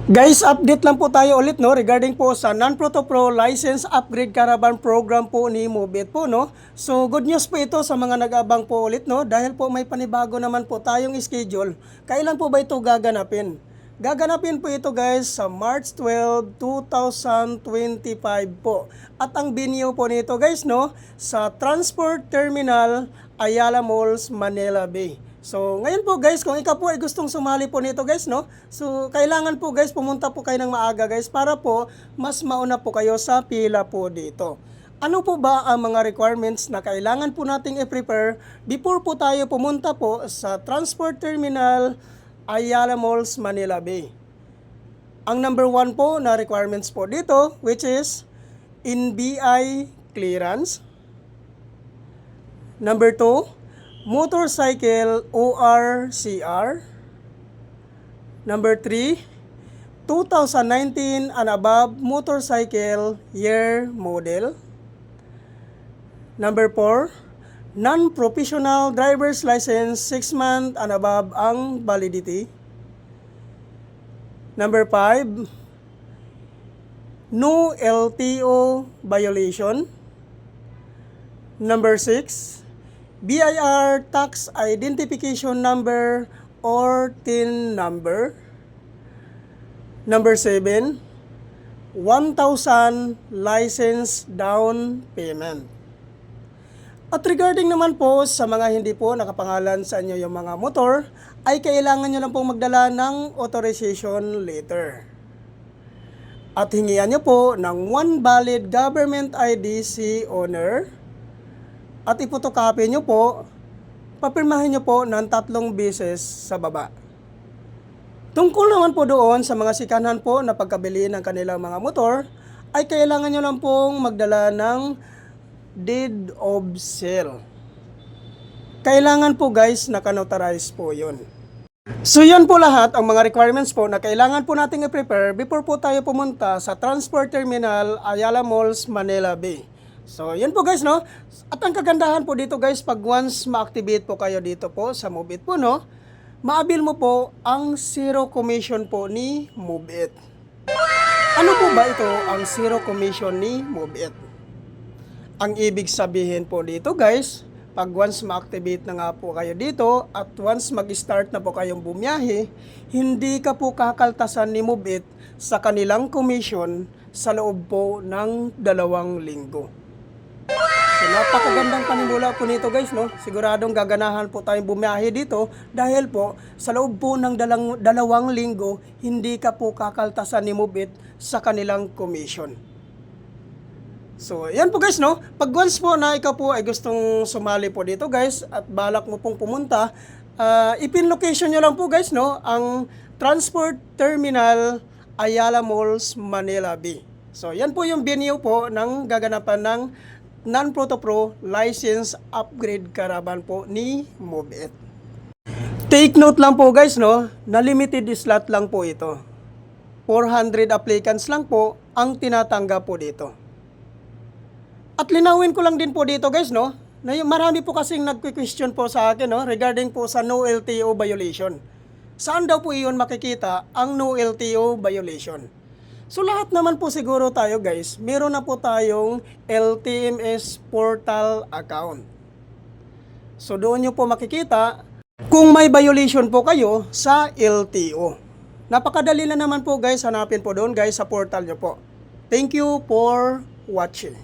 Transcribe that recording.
Guys, update lang po tayo ulit no regarding po sa Non-Proto Pro License Upgrade Caravan Program po ni Mobit po no. So good news po ito sa mga nag-abang po ulit no dahil po may panibago naman po tayong schedule. Kailan po ba ito gaganapin? Gaganapin po ito guys sa March 12, 2025 po. At ang venue po nito guys no sa Transport Terminal Ayala Malls, Manila Bay. So, ngayon po guys, kung ikaw po ay gustong sumali po nito guys, no? So, kailangan po guys, pumunta po kayo ng maaga guys para po mas mauna po kayo sa pila po dito. Ano po ba ang mga requirements na kailangan po nating i-prepare before po tayo pumunta po sa Transport Terminal Ayala Malls, Manila Bay? Ang number 1 po na requirements po dito, which is NBI clearance. Number 2, motorcycle ORCR. Number 3, 2019 and above motorcycle year model. Number 4, non-professional driver's license 6 months and above ang validity. Number 5, no LTO violation. Number 6, BIR tax identification number or TIN number. Number 7, 1,000 license down payment. At regarding naman po sa mga hindi po nakapangalan sa inyo yung mga motor, ay kailangan nyo lang pong magdala ng authorization letter. At hingian nyo po ng 1 valid government ID si owner. At ipotokopy nyo po, papirmahin nyo po ng 3 beses sa baba. Tungkol naman po doon sa mga sikanhan po na pagkabili ng kanilang mga motor, ay kailangan nyo lang pong magdala ng deed of sale. Kailangan po guys, naka-notarize po yun. So yan po lahat ang mga requirements po na kailangan po nating i-prepare before po tayo pumunta sa Transport Terminal Ayala Malls, Manila Bay. So, yan po guys, no? At ang kagandahan po dito guys, pag once ma-activate po kayo dito po sa Mobit po, no? Maabil mo po ang zero commission po ni Mobit. Ano po ba ito ang zero commission ni Mobit? Ang ibig sabihin po dito guys, pag once ma-activate na nga po kayo dito at once mag-start na po kayong bumiyahe, hindi ka po kakaltasan ni Mobit sa kanilang commission sa loob po ng 2 linggo. So, napakagandang panimula po nito guys, no? Siguradong gaganahan po tayong bumiyahe dito dahil po sa loob po ng 2 linggo, hindi ka po kakaltasan ni Mobit sa kanilang commission. So, yan po guys, no? Pag once po na ikaw po ay gustong sumali po dito guys at balak mo pong pumunta, ipin location nyo lang po guys, no? Ang Transport Terminal Ayala Malls, Manila Bay. So, yan po yung venue po ng gaganapan ng Non-Proto Pro License Upgrade Caravan po ni Mobit. Take note lang po guys, no, na limited slot lang po ito. 400 applicants lang po ang tinatanggap po dito. At linawin ko lang din po dito guys, no, na marami po kasing nagque-question po sa akin, no, regarding po sa no LTO violation. Saan daw po iyon makikita ang no LTO violation? So lahat naman po siguro tayo guys, meron na po tayong LTMS portal account. So doon nyo po makikita kung may violation po kayo sa LTO. Napakadali na naman po guys, hanapin po doon guys sa portal nyo po. Thank you for watching.